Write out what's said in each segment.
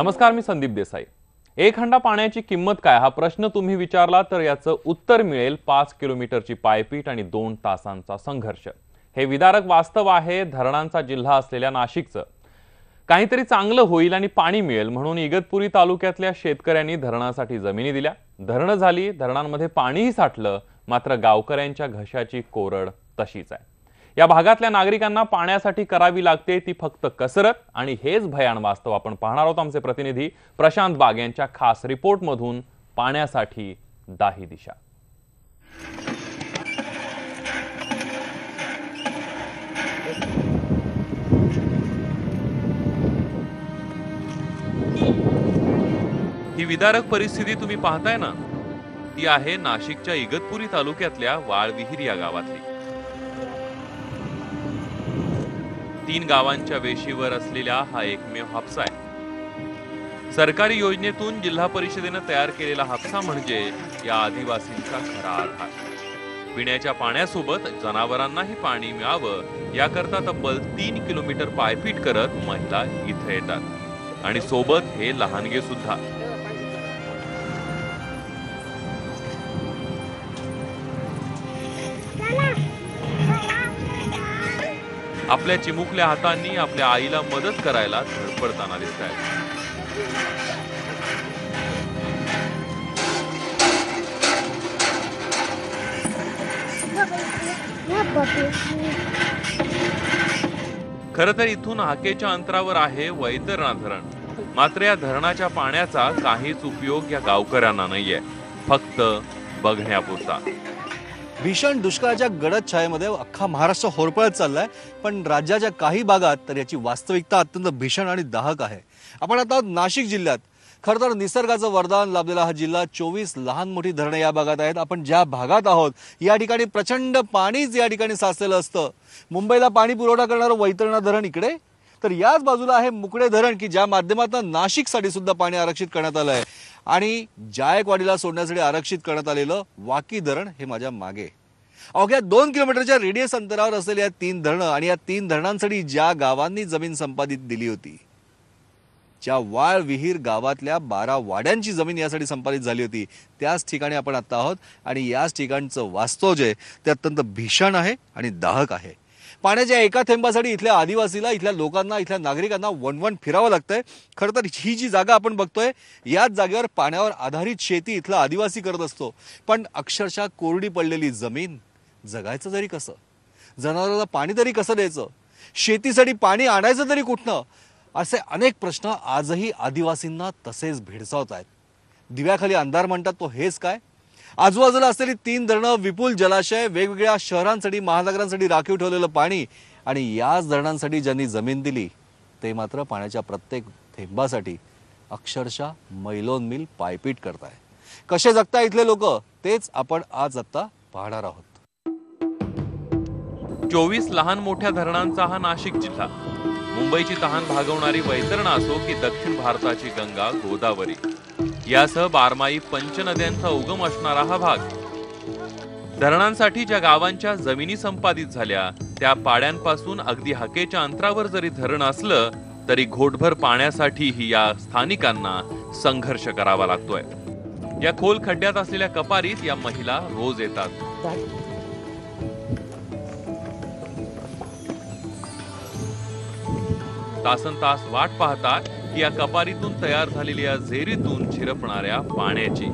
नमस्कार, मी संदीप देसाई। एक हंडा पाण्याची किंमत काय हा प्रश्न तुम्ही विचारला तर याचं उत्तर मिळेल 5 किलोमीटरची पायपीट आणि 2 तासांचा संघर्ष। हे विदारक वास्तव आहे धरणांचा जिल्हा असलेल्या नाशिकचं। काहीतरी चांगलं होईल आणि पाणी मिळेल म्हणून इगतपुरी तालुक्यातल्या शेतकऱ्यांनी धरणासाठी जमिनी दिल्या। धरणं झाली, धरणांमध्ये पाणीही साठलं, मात्र गावकऱ्यांच्या घशाची कोरड तशीच आहे। या भागातल्या नागरिकांना पाण्यासाठी करावी लागते ती फक्त कसरत, आणि हेच भयान वास्तव आपण पाहणार आहोत आमचे प्रतिनिधी प्रशांत बाग यांच्या खास रिपोर्ट मधून। पाण्यासाठी दाही दिशा। ही विदारक परिस्थिती तुम्ही पाहताय ना, ती आहे नाशिकच्या इगतपुरी तालुक्यातल्या वाळविहीर या गावातली। 3 गावांच्या वेशीवर असलेला हा एकमेव हापसा आहे। सरकारी योजनेतून जिल्हा परिषदेने तयार केलेला हापसा म्हणजे या आदिवासींचा खरा आधार। पिण्याच्या पाण्यासोबत जनावरांनाही पाणी मिळावं याकरता तब्बल 3 किलोमीटर पायपीट करत महिला इथे येतात, आणि सोबत हे लहानगे सुद्धा। आपल्या चिमुकल्या हातांनी आपल्या आईला मदत करायला धडपडताना दिसतायत। खरं तर इथून हाकेच्या अंतरावर आहे वैतरणा धरण, मात्र या धरणाच्या पाण्याचा काहीच उपयोग या गावकऱ्यांना नाहीये, फक्त बघण्यापुरता। भीषण दुष्काळाच्या गडद छायेमध्ये अख्खा महाराष्ट्र होरपळत चाललाय, पण राज्याच्या काही भागात तर याची वास्तविकता अत्यंत भीषण आणि दाहक आहे। आपण आता नाशिक जिल्ह्यात, खरं तर निसर्गाचं वरदान लाभलेला हा जिल्हा 24 लहान मोठी धरणे या भागात आहेत। आपण ज्या भागात आहोत या ठिकाणी प्रचंड पाणीच या ठिकाणी साचलेलं असतं। मुंबईला पाणी पुरवठा करणारं वैतरणा धरण इकडे, तर याच बाजूला आहे मुकडे धरण की ज्या माध्यमातून नाशिकसाठी सुद्धा पाणी आरक्षित करण्यात आलं आहे, आणि जायकवाडीला सोडण्यासाठी आरक्षित करण्यात आलेलं वाकी धरण हे माझ्या मागे। अवघ्या 2 किलोमीटरच्या रेडियस अंतरावर असलेल्या 3 धरणं, आणि या 3 धरणांसाठी ज्या गावांनी जमीन संपादित दिली होती, ज्या वाळविहीर गावातल्या 12 वाड्यांची जमीन यासाठी संपादित झाली होती, त्याच ठिकाणी आपण आता आहोत। आणि याच ठिकाणचं वास्तव जे ते अत्यंत भीषण आहे आणि दाहक आहे। पाण्याच्या एका थेंबासाठी इथल्या आदिवासीला, इथल्या लोकांना, इथल्या नागरिकांना वणवण फिरावं लागतंय। खरं तर ही जी जागा आपण बघतोय याच जागेवर पाण्यावर आधारित शेती इथला आदिवासी करत असतो, पण अक्षरशः कोरडी पडलेली जमीन, जगायचं तरी कसं, जनावरांना पाणी तरी कसं द्यायचं, शेतीसाठी पाणी आणायचं तरी कुठनं, असे अनेक प्रश्न आजही आदिवासींना तसेच भेडसावत आहेत। दिव्याखाली अंधार म्हणतात तो हेच काय? आजूबाजूला असलेली 3 धरणं, विपुल जलाशय, वेगवेगळ्या शहरांसाठी, महानगरांसाठी राखीव ठेवलेलं पाणी, आणि याच धरणांसाठी ज्यांनी जमीन दिली ते मात्र पाण्याच्या प्रत्येक थेंबासाठी अक्षरशः मैलोनमील पायपीट करताय। कसे जगताय इथले लोक तेच आपण आज आता पाहणार आहोत। 24 लहान मोठ्या धरणांचा हा नाशिक जिल्हा। मुंबईची तहान भागवणारी वैतरणा असो की दक्षिण भारताची गंगा गोदावरी यासह बारमाही पंचनद्यांचा उगम असणारा हा भाग। धरणांसाठी ज्या गावांच्या जमिनी संपादित झाल्या त्या पाड्यांपासून अगदी हाकेच्या अंतरावर जरी धरण असलं तरी घोटभर पाण्यासाठीही या स्थानिकांना संघर्ष करावा लागतोय। या खोल खड्ड्यात असलेल्या कपारीत या महिला रोज येतात। तासनतास वाट पाहतात की या कपारीतून तयार झालेल्या झेरीतून झिरपणाऱ्या पाण्याची।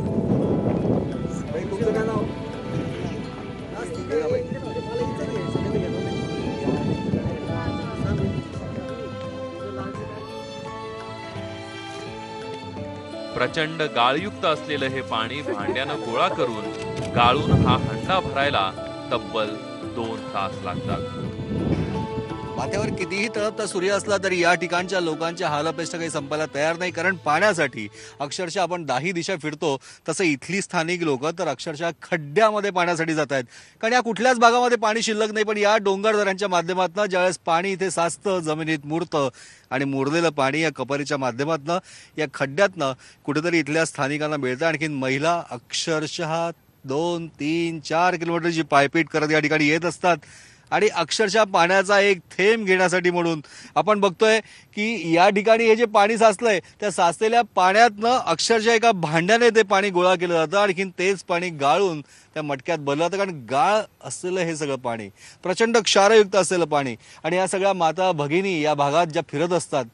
प्रचंड गाळयुक्त असलेलं हे पाणी भांड्यानं गोळा करून गाळून हा हंडा भरायला तब्बल 2 तास लागतात। माथ्यावर कितीही तळपता सूर्य असला तरी या ठिकाणच्या लोकांच्या हालअपेष्टा काही संपायला तयार नाही, कारण पाण्यासाठी अक्षरशः आपण दाही दिशा फिरतो तसं इथली स्थानिक लोक तर अक्षरशः खड्ड्यामध्ये पाण्यासाठी जात आहेत। कारण या कुठल्याच भागामध्ये पाणी शिल्लक नाही, पण या डोंगरदऱ्यांच्या माध्यमातून ज्यावेळेस पाणी इथे साचतं, जमिनीत मुरतं, आणि मुरलेलं पाणी या कपारीच्या माध्यमातून या खड्ड्यातनं कुठेतरी इथल्या स्थानिकांना मिळतं। आणखीन महिला अक्षरशः 2, 3, 4 किलोमीटरची पायपीट करत या ठिकाणी येत असतात, आणि अक्षरशः पाण्याचा एक थेंब घेण्यासाठी म्हणून आपण बघतोय की या ठिकाणी हे जे पाणी साचलंय त्या साचलेल्या पाण्यातनं अक्षरशः एका भांड्याने ते पाणी गोळा केलं जातं. आणखीन तेच पाणी गाळून त्या मटक्यात भरलं जातं, कारण गाळ असलेलं हे सगळं पाणी प्रचंड क्षारयुक्त असलेलं पाणी. आणि या सगळ्या माता भगिनी या भागात ज्या फिरत असतात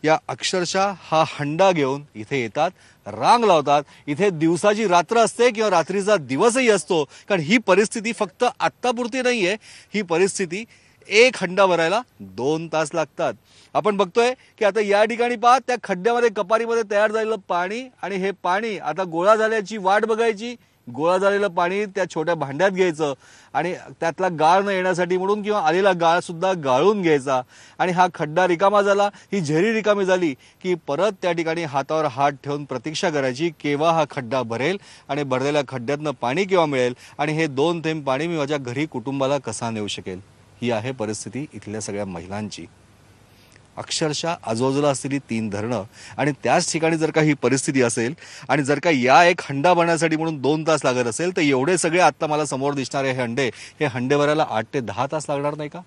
या अक्षरशः हा हंडा घेऊन इथे येतात, रांग लावतात. इथे दिवसाची रात्र असते किंवा रात्रीचा दिवसही असतो, कारण ही परिस्थिती फक्त आत्तापुरती नाहीये. ही परिस्थिती एक हंडा भरायला 2 तास लागतात. आपण बघतोय की आता या ठिकाणी पहा, त्या खड्ड्यामध्ये कपारीमध्ये तयार झालेलं पाणी आणि हे पाणी आता गोळा झाल्याची वाट बघायची. गोळा झालेलं पाणी त्या छोट्या भांड्यात घ्यायचं आणि त्यातला गाळ न येण्यासाठी म्हणून किंवा आलेला गाळ सुद्धा गाळून घ्यायचा. आणि हा खड्डा रिकामा झाला, ही झरी रिकामी झाली की परत त्या ठिकाणी हातावर हात ठेवून प्रतीक्षा करायची केव्हा हा खड्डा भरेल आणि भरलेल्या खड्ड्यातनं पाणी केव्हा मिळेल आणि हे 2 थेंब पाणी मी माझ्या घरी कुटुंबाला कसा नेऊ शकेल. ही आहे परिस्थिती इथल्या सगळ्या महिलांची. अक्षरशः आजूबाजूला असलेली 3 धरणं आणि त्याच ठिकाणी जर का ही परिस्थिती असेल आणि जर का या एक हंडा बनण्यासाठी म्हणून 2 तास लागत असेल, तर एवढे सगळे आत्ता मला समोर दिसणारे हे हंडे भरायला 8 ते 10 तास लागणार नाही का?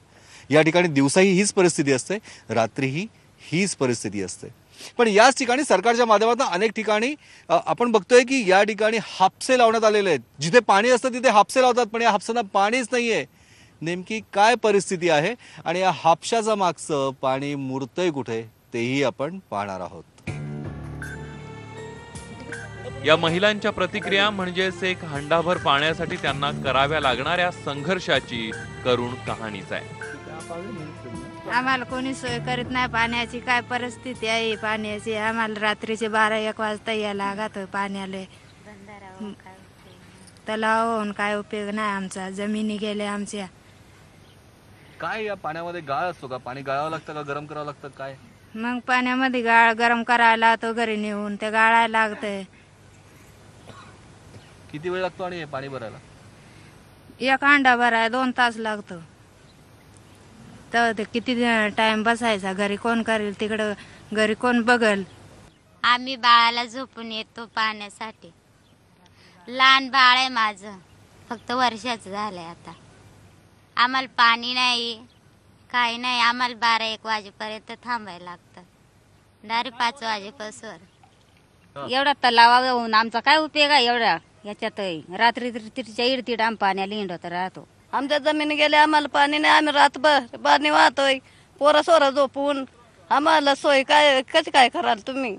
या ठिकाणी दिवसाही हीच परिस्थिती असते, रात्रीही हीच परिस्थिती असते. पण याच ठिकाणी सरकारच्या माध्यमातून अनेक ठिकाणी आपण बघतोय की या ठिकाणी हापसे लावण्यात आलेले आहेत. जिथे पाणी असतं तिथे हापसे लावतात, पण या हापसांना पाणीच नाहीये. नेमकी काय परिस्थिती आहे आणि या हापशाचा मागचं पाणी मुरतंय कुठे तेही आपण पाहणार आहोत. या महिलांच्या प्रतिक्रिया म्हणजेच एक हंडाभर पाण्यासाठी त्यांना कराव्या लागणाऱ्या संघर्षाची करुण कहाणीच आहे. आम्हाला कोणी सोय करीत नाही पाण्याची. काय परिस्थिती आहे पाण्याची. आम्हाला रात्रीचे 12-1 वाजता यायला लागत पाण्याला. तलावाहून काय उपयोग नाही आमचा. जमिनी गेल्या आमच्या. काय या पाण्यामध्ये गाळ असतो का? पाणी गाळावं लागतं का गरम करावं लागतं काय? मग पाण्यामध्ये गाळ गरम करायला तो घरी नेऊन ते गाळायला लागतंय. किती वेळ लागतो आणि हे पाणी भरायला? 1 हंडा भरायला 2 तास लागतो. तर ते किती टाइम बसायचा. घरी कोण करेल तिकडं, घरी कोण बघल. आम्ही बाळाला झोपून येतो पाण्यासाठी. लहान बाळ आहे माझं, फक्त वर्षाचं झालंय आता. आम्हाला पाणी नाही, काही नाही. आम्हाला 12-1 वाजेपर्यंत थांबायला लागतं. डायरेक्ट 5 वाजेपासून. एवढा तलावाहून आमचा काय उपयोग आहे एवढा याच्यात. रात्री तिच्या इडतीड आम पाण्याला हिंडत राहतो. आमच्या जमीन गेल्या, आम्हाला पाणी नाही. आम्ही रातभर पाणी वाहतोय. पोरं सोरं झोपून आम्हाला सोय काय कशी काय कराल तुम्ही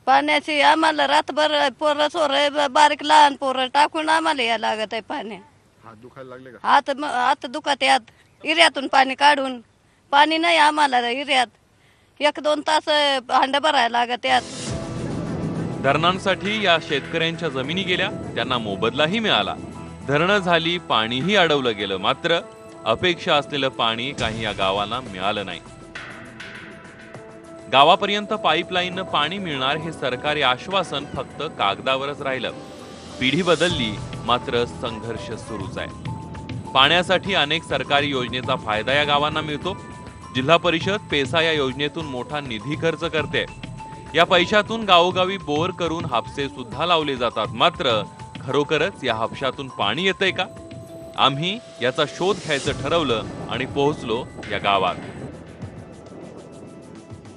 पाण्याची? आम्हाला रातभर पोरं सोरं बारीक लहान पोरं टाकून आम्हाला या लागत आहे पाणी. हात दुखायला लागले का? हात दुखत यात. इऱ्यातून पाणी काढून. पाणी नाही आम्हाला इऱ्यात. 1-2 तास हंडा भरायला लागत यात. धरणांसाठी या शेतकऱ्यांच्या जमिनी गेल्या, त्यांना मोबदलाही मिळाला. धरणं झाली, पाणीही अडवलं गेलं, मात्र अपेक्षा असलेलं पाणी काही या गावांना मिळालं नाही. गावापर्यंत पाईपलाईननं पाणी मिळणार हे सरकारी आश्वासन फक्त कागदावरच राहिलं. पिढी बदलली, मात्र संघर्ष सुरूच आहे. पाण्यासाठी अनेक सरकारी योजनेचा फायदा या गावांना मिळतो. जिल्हा परिषद पेसा या योजनेतून मोठा निधी खर्च करते. या पैशातून गावोगावी बोर करून हापसे सुद्धा लावले जातात. मात्र खरोखरच या हापशातून पाणी येतंय का? आम्ही याचा शोध घ्यायचं ठरवलं आणि पोहोचलो या गावात.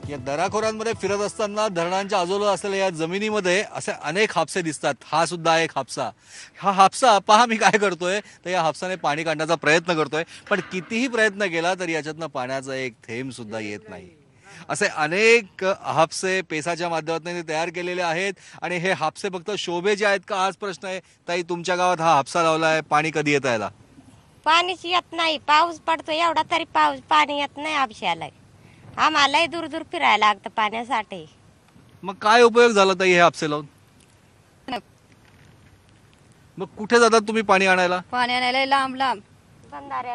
या दराखोऱ्यांमध्ये फिरत असताना धरणांच्या आजूबाजूला असलेल्या या जमिनीमध्ये असे अनेक हापसे दिसतात. हा सुद्धा एक हापसा. हा हापसा पहा मी काय करतोय, तर या हापसाने पाणी काढण्याचा प्रयत्न करतोय, पण कितीही प्रयत्न केला तरी याच्यातनं पाण्याचा एक थेंब सुद्धा येत नाही. असे अनेक हापसे पेसाच्या माध्यमातून तयार केलेले आहेत. आणि हे हापसे फक्त शोभेचे आहेत का हाच प्रश्न आहे. ताई, तुमच्या गावात हा हापसा लावलाय, पाणी कधी येत यायला? पाणीच येत नाही. पाऊस पडतो एवढा तरी पाणी येत नाही हापशाला. आम्हाला दूर दूर फिरायला लागतं पाण्यासाठी. मग काय उपयोग झाला ताई हे हापसे लावून? मग कुठे जातात तुम्ही पाणी आणायला? पाणी आणायला लांब लांब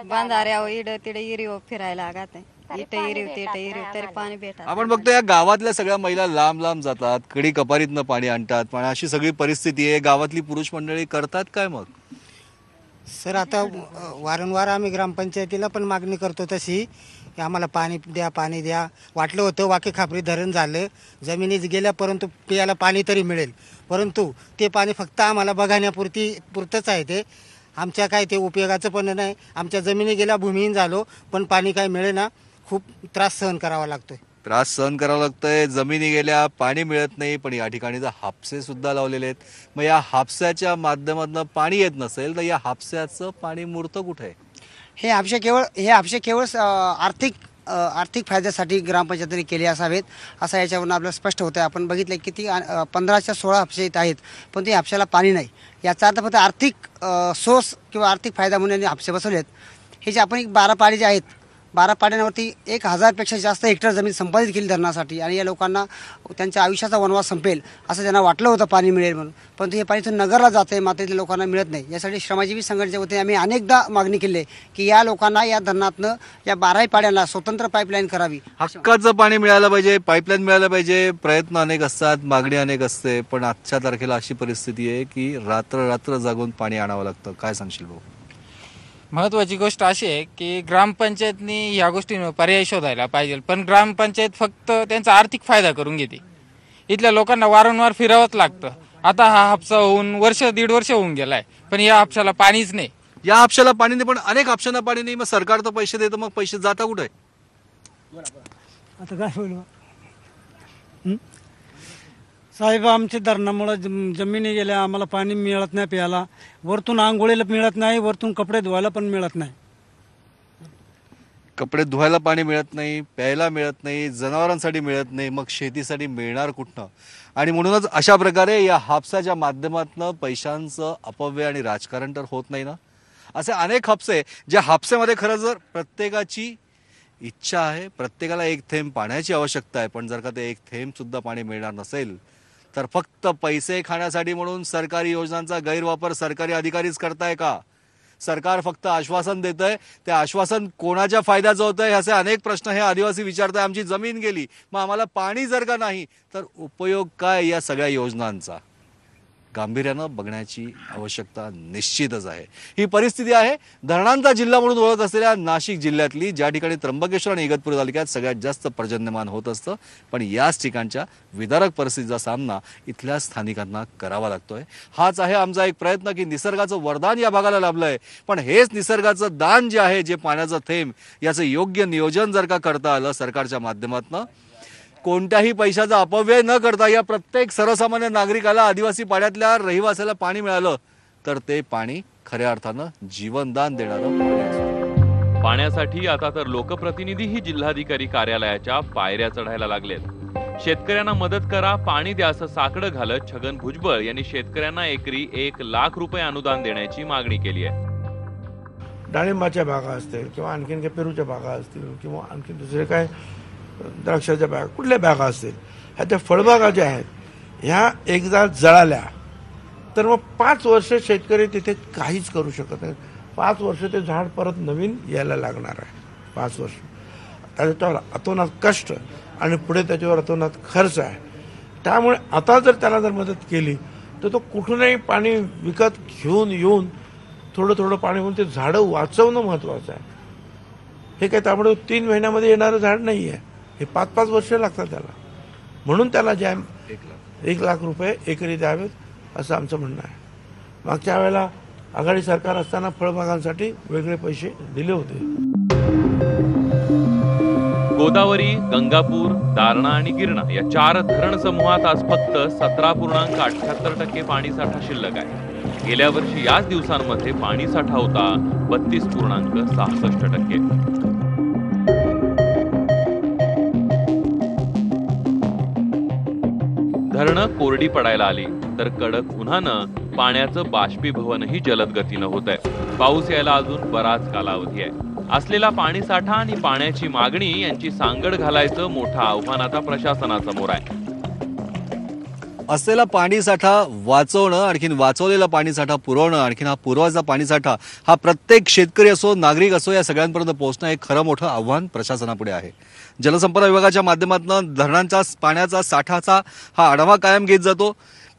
बंधाऱ्यावर इड तिडे इरीव फिरायला लागत. इथे इरीव तिथे इरीव तरी पाणी भेटत. आपण बघतो या गावातल्या सगळ्या महिला लांब लांब जातात, कडी कपारीतनं पाणी आणतात. पण अशी सगळी परिस्थिती आहे. गावातली पुरुष मंडळी करतात काय मग? सर, आता वारंवार आम्ही ग्रामपंचायतीला पण मागणी करतो तशी की आम्हाला पाणी द्या, पाणी द्या. वाटलं होतं वाकी खापरी धरण झालं, जमिनीत गेल्या, परंतु पियाला पाणी तरी मिळेल. परंतु ते पाणी फक्त आम्हाला बघण्यापुरतंच आहे ते. आमच्या काय ते उपयोगाचं पण नाही. आमच्या जमिनी गेल्या भूमिहीन झालो, पण पाणी काय मिळेना. खूप त्रास सहन करावा लागतोय. त्रास सहन करावा लागतोय, जमिनी गेल्या, पाणी मिळत नाही. पण या ठिकाणी जर हापसे सुद्धा लावलेले आहेत, मग या हापसाच्या माध्यमातून पाणी येत नसेल तर या हापसाचं पाणी मुरतं कुठे? हे हापसे केवळ आर्थिक फायद्यासाठी ग्रामपंचायतीने केले असावेत असं याच्यावरून आपल्याला स्पष्ट होतं आहे. आपण बघितलं किती 15च्या 16 हापसे इथं आहेत, पण ते हापशाला पाणी नाही. याचा अर्थ फक्त आर्थिक सोर्स किंवा आर्थिक फायदा म्हणून यांनी हापसे बसवलेत. हे जे आपण 12 पाडी जे आहेत, 12 पाड्यांवरती 1000पेक्षा जास्त हेक्टर जमीन संपादित केली धरणासाठी, आणि या लोकांना त्यांच्या आयुष्याचा वनवास संपेल असं त्यांना वाटलं होतं पाणी मिळेल म्हणून. पण हे पाणी इथून नगरला जातं आहे, मात्र इथल्या लोकांना मिळत नाही. यासाठी श्रमजीवी संघटनेच्या वतीने आम्ही अनेकदा मागणी केली आहे की या लोकांना या धरणातनं या 12 पाड्यांना स्वतंत्र पाईपलाईन करावी. हक्काचं पाणी मिळालं पाहिजे, पाईपलाईन मिळालं पाहिजे. प्रयत्न अनेक असतात, मागणी अनेक असते, पण आजच्या तारखेला अशी परिस्थिती आहे की रात्र जागून पाणी आणावं लागतं. काय सांगशील भाऊ? महत्त्वाची गोष्ट अशी आहे की ग्रामपंचायतनी या गोष्टींवर पर्याय शोधायला पाहिजे. पण ग्रामपंचायत फक्त त्यांचा आर्थिक फायदा करून घेते. इथल्या लोकांना वारंवार फिरावंच लागतं. आता हा हापसा होऊन 1.5 वर्ष होऊन गेलाय, पण या हापशाला पाणीच नाही. या हापशाला पाणी नाही, पण अनेक हापशांना पाणी नाही. मग सरकार तर पैसे देतं, मग पैसे जाता कुठे? आता काय बोलू साहेब, आमच्या धरणामुळं जमिनी गेल्या, आम्हाला पाणी मिळत नाही प्यायला. वरतून आंघोळीला मिळत नाही, वरतून कपडे धुवायला पण मिळत नाही. कपडे धुवायला पाणी मिळत नाही, प्यायला मिळत नाही, जनावरांसाठी मिळत नाही, मग शेतीसाठी मिळणार कुठनं? आणि म्हणूनच अशा प्रकारे या हापसाच्या माध्यमातून पैशांचं अपव्यय आणि राजकारण तर होत नाही ना. असे अनेक हापसे, ज्या हापसेमध्ये खरं जर प्रत्येकाची इच्छा आहे, प्रत्येकाला एक थेंब पाण्याची आवश्यकता आहे, पण जर का ते एक थेंब सुद्धा पाणी मिळणार नसेल तर फक्त पैसे खाण्यासाठी म्हणून सरकारी योजनांचा गैरवापर सरकारी अधिकारीच करताय का? सरकार फक्त आश्वासन देतंय, ते आश्वासन कोणाच्या फायद्याचं होतंय ह्याचे अनेक प्रश्न हे आदिवासी विचारताय. आमची जमीन गेली, मग आम्हाला पाणी जर का नाही तर उपयोग काय या सगळ्या योजनांचा? गांभीर्यानं बघण्याची आवश्यकता निश्चितच आहे. ही परिस्थिती आहे धरणांचा जिल्हा म्हणून ओळख असलेल्या नाशिक जिल्ह्यातली, ज्या ठिकाणी त्र्यंबकेश्वर आणि इगतपुरी तालुक्यात सगळ्यात जास्त पर्जन्यमान होत असतं. पण याच ठिकाणच्या विदारक परिस्थितीचा सामना इथल्या स्थानिकांना करावा लागतोय. हाच आहे आमचा एक प्रयत्न की निसर्गाचं वरदान या भागाला लाभलंय, पण हेच निसर्गाचं दान जे आहे, जे पाण्याचं थेंब, याचं योग्य नियोजन जर का करता आलं सरकारच्या माध्यमातून, कोणत्याही पैशाचा अपव्यय न करता या प्रत्येक सर्वसामान्य नागरिकाला, आदिवासी पाड्यातल्या रहिवाशाला पाणी मिळालं तर ते पाणी खऱ्या अर्थानं जीवनदान देणारं पाणी असतं. पाण्यासाठी आता तर लोकप्रतिनिधीही जिल्हाधिकारी कार्यालयाच्या पायऱ्या चढायला लागलेत. शेतकऱ्यांना मदत करा, पाणी द्या असं साकडं घालत छगन भुजबळ यांनी शेतकऱ्यांना एकरी 1 लाख रुपये अनुदान देण्याची मागणी केली आहे. डाळिंबाच्या बागा असतील किंवा आणखीन काही पेरूच्या बागा असतील किंवा आणखी दुसरे काय द्राक्षाच्या बागा, कुठल्या बागा असतील, ह्या त्या फळबागा ज्या आहेत ह्या एकदा जळाल्या तर मग 5 वर्ष शेतकरी तिथे काहीच करू शकत नाही. 5 वर्ष ते झाड परत नवीन यायला लागणार आहे. 5 वर्ष त्याच्यावर अतोनात कष्ट आणि पुढे त्याच्यावर अतोनात खर्च आहे. त्यामुळे आता जर त्याला जर मदत केली तर तो कुठूनही पाणी विकत घेऊन येऊन थोडं पाणी म्हणून ते झाडं वाचवणं महत्त्वाचं आहे. हे काय त्यामुळे 3 महिन्यामध्ये येणारं झाड नाही आहे, हे 5-5 वर्ष लागतात त्याला. म्हणून त्याला ज्या 1 लाख रुपये एकरी द्यावेत असं आमचं म्हणणं आहे. मागच्या वेळेला आघाडी सरकार असताना फळबागांसाठी वेगळे पैसे दिले होते. गोदावरी, गंगापूर, दारणा आणि गिरणा या 4 धरण समूहात आज फक्त 17.78% पाणीसाठा शिल्लक आहे. गेल्या वर्षी याच दिवसांमध्ये पाणीसाठा होता 32.66%. धरणं कोरडी पडायला आली तर कडक उन्हानं पाण्याचं बाष्पीभवनही जलद गतीनं होत आहे. पाऊस यायला अजून बराच कालावधी आहे. असलेला पाणीसाठा आणि पाण्याची मागणी यांची सांगड घालायचं मोठं आव्हान आता प्रशासनासमोर आहे. असलेला पाणीसाठा वाचवणं, आणखीन वाचवलेला पाणीसाठा पुरवणं, आणखीन हा पुरवायचा पाणीसाठा हा प्रत्येक शेतकरी असो, नागरिक असो, या सगळ्यांपर्यंत पोहोचणं हे खरं मोठं आव्हान प्रशासनापुढे आहे. जलसंपदा विभागाच्या माध्यमातून धरणांच्या पाण्याचा साठाचा हा आढावा कायम घेत जातो.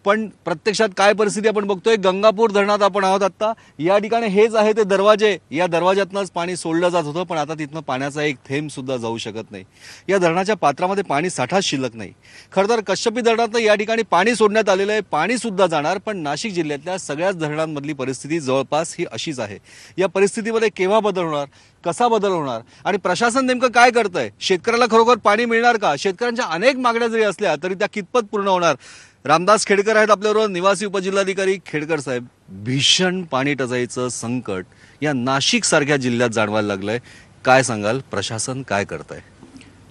पण प्रत्यक्षात काय परिस्थिती आपण बघतोय, गंगापूर धरणात आपण आहोत आता. या ठिकाणी हेच आहे ते दरवाजे, या दरवाज्यातनंच पाणी सोडलं जात होतं, पण आता तिथनं पाण्याचा एक थेंब सुद्धा जाऊ शकत नाही. या धरणाच्या पात्रामध्ये पाणी साठा शिल्लक नाही. खरं तर कश्यपी धरणात या ठिकाणी पाणी सोडण्यात आलेलं आहे, पाणी सुद्धा जाणार, पण नाशिक जिल्ह्यातल्या सगळ्याच धरणांमधली परिस्थिती जवळपास ही अशीच आहे. या परिस्थितीमध्ये केव्हा बदल होणार, कसा बदल होणार आणि प्रशासन नेमकं काय करतंय, शेतकऱ्याला खरोखर पाणी मिळणार का, शेतकऱ्यांच्या अनेक मागण्या जरी असल्या तरी त्या कितपत पूर्ण होणार. रामदास खेडकर आहेत आपल्याबरोबर, निवासी उपजिल्हाधिकारी. खेडकर साहेब, भीषण पाणी टंचाईचं संकट या नाशिक सारख्या जिल्ह्यात जाणवायला लागलंय, काय सांगाल, प्रशासन काय करतंय?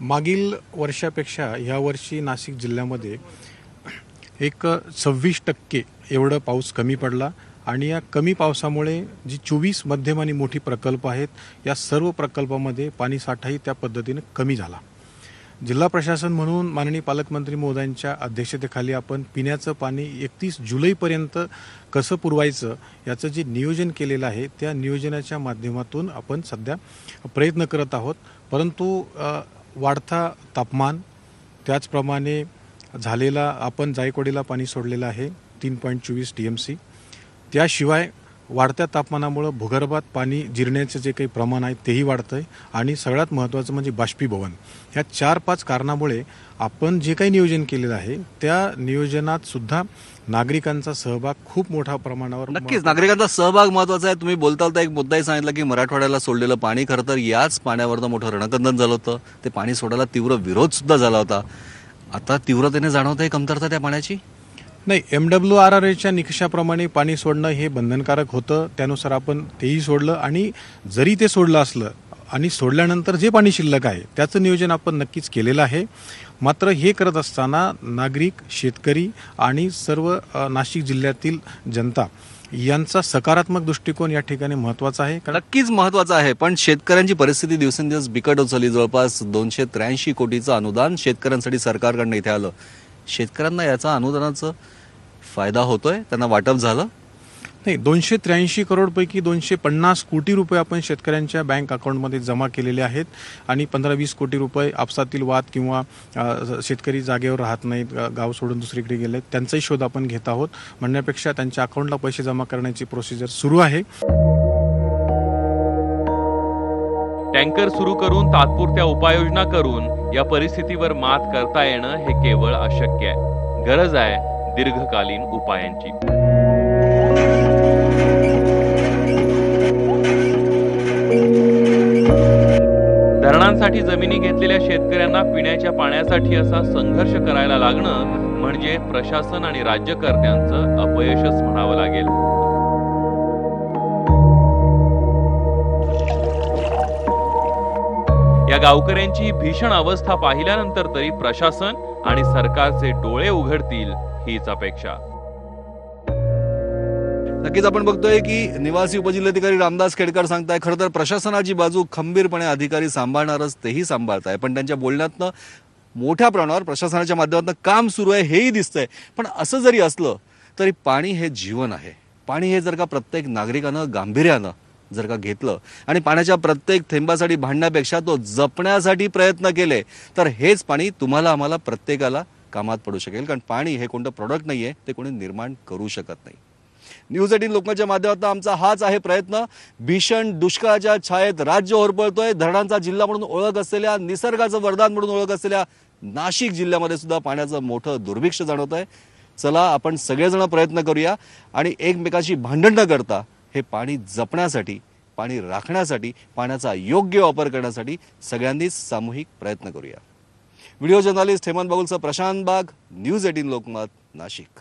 मागील वर्षापेक्षा या वर्षी नाशिक जिल्ह्यामध्ये एक 26% एवढं पाऊस कमी पडला आणि या कमी पावसामुळे जी 24 मध्यम आणि मोठी प्रकल्प आहेत या सर्व प्रकल्पामध्ये पाणी साठाही त्या पद्धतीने कमी झाला. जिल्हा प्रशासन म्हणून माननीय पालकमंत्री महोदयांच्या अध्यक्षतेखाली आपण पिण्याचं पाणी 31 जुलैपर्यंत कसं पुरवायचं याचं जे नियोजन केलेलं आहे त्या नियोजनाच्या माध्यमातून आपण सध्या प्रयत्न करत आहोत. परंतु वाढता तापमान, त्याचप्रमाणे झालेला आपण जायकवाडीला पाणी सोडलेलं आहे 3.24 TMC, त्याशिवाय वाढत्या तापमानामुळं भूगर्भात पाणी जिरण्याचं जे काही प्रमाण आहे तेही वाढतं आहे आणि सगळ्यात महत्त्वाचं म्हणजे बाष्पीभवन. ह्या 4-5 कारणामुळे आपण जे काही नियोजन केलेलं आहे त्या नियोजनात सुद्धा नागरिकांचा सहभाग खूप मोठ्या प्रमाणावर. नक्कीच नागरिकांचा सहभाग महत्त्वाचा आहे. तुम्ही बोलता एक मुद्दाही सांगितला की मराठवाड्याला सोडलेलं पाणी, खरं तर याच पाण्यावरनं मोठं रणकंदन झालं होतं. ते पाणी सोडायला तीव्र विरोध सुद्धा झाला होता. आता तीव्रतेने जाणवत आहे कमतरता त्या पाण्याची? नाही, MWRRAच्या निकषाप्रमाणे पाणी सोडणं हे बंधनकारक होतं, त्यानुसार आपण तेही सोडलं आणि जरी ते सोडलं असलं आणि सोडल्यानंतर जे पाणी शिल्लक आहे त्याचं नियोजन आपण नक्कीच केलेलं आहे. मात्र हे करत असताना नागरिक, शेतकरी आणि सर्व नाशिक जिल्ह्यातील जनता यांचा सकारात्मक दृष्टिकोन या ठिकाणी महत्त्वाचा आहे. नक्कीच महत्त्वाचा आहे, पण शेतकऱ्यांची परिस्थिती दिवसेंदिवस बिकट होत चालली. जवळपास 283 कोटीचं अनुदान शेतकऱ्यांसाठी सरकारकडनं इथे आलं. शेतकऱ्यांना याचा अनुदानाचा फायदा होतोय, त्यांना वाटप झालं? नाही, 283 करोडपैकी 250 कोटी रुपये आपण शेतकऱ्यांच्या बँक अकाउंटमध्ये जमा केलेले आहेत आणि 15-20 कोटी रुपये आपसातील वाद किंवा शेतकरी जागेवर राहत नाहीत, गाव सोडून दुसरीकडे गेले, त्यांचाही शोध आपण घेत आहोत. म्हणण्यापेक्षा त्यांच्या अकाउंटला पैसे जमा करण्याची प्रोसिजर सुरू आहे. टँकर सुरू करून तात्पुरत्या उपाययोजना करून या परिस्थितीवर मात करता येणं हे केवळ अशक्य आहे. गरज आहे दीर्घकालीन उपायांची. धरणांसाठी जमिनी घेतलेल्या शेतकऱ्यांना पिण्याच्या पाण्यासाठी असा संघर्ष करायला लागणं म्हणजे प्रशासन आणि राज्यकर्त्यांचं अपयशच म्हणावं लागेल. या गावकऱ्यांची भीषण अवस्था पाहिल्यानंतर तरी प्रशासन आणि सरकारचे डोळे उघडतील हीच अपेक्षा. नक्कीच आपण बघतोय की निवासी उपजिल्हाधिकारी रामदास खेडकर सांगताय, खरं तर प्रशासनाची बाजू खंबीरपणे अधिकारी सांभाळणारच तेही सांभाळताय, पण त्यांच्या बोलण्यातनं मोठ्या प्रमाणावर प्रशासनाच्या माध्यमातून काम सुरू आहे हेही दिसतंय. पण असं जरी असलं तरी पाणी हे जीवन आहे. पाणी हे जर का प्रत्येक नागरिकानं गांभीर्यानं जर का घेतलं आणि पाण्याच्या प्रत्येक थेंबासाठी भांडण्यापेक्षा तो जपण्यासाठी प्रयत्न केले तर हेच पाणी तुम्हाला आम्हाला प्रत्येकाला कामात पडू शकेल. कारण पाणी हे कोणतं प्रोडक्ट नाही आहे, ते कोणी निर्माण करू शकत नाही. न्यूज 18 लोकमतच्या माध्यमातून आमचा हाच आहे प्रयत्न. भीषण दुष्काळाच्या छायेत राज्य होरपळतोय. धरणांचा जिल्हा म्हणून ओळख असलेल्या, निसर्गाचं वरदान म्हणून ओळख असलेल्या नाशिक जिल्ह्यामध्ये सुद्धा पाण्याचं मोठं दुर्भिक्ष जाणवत आहे. चला आपण सगळेजण प्रयत्न करूया आणि एकमेकांशी भांडण न करता हे पाणी जपण्यासाठी, पाणी राखण्यासाठी, पाण्याचा योग्य वापर करण्यासाठी सगळ्यांनीच सामूहिक प्रयत्न करूया. व्हिडिओ जर्नलिस्ट हेमंत बागुलसह प्रशांत बाग, न्यूज 18 लोकमत, नाशिक.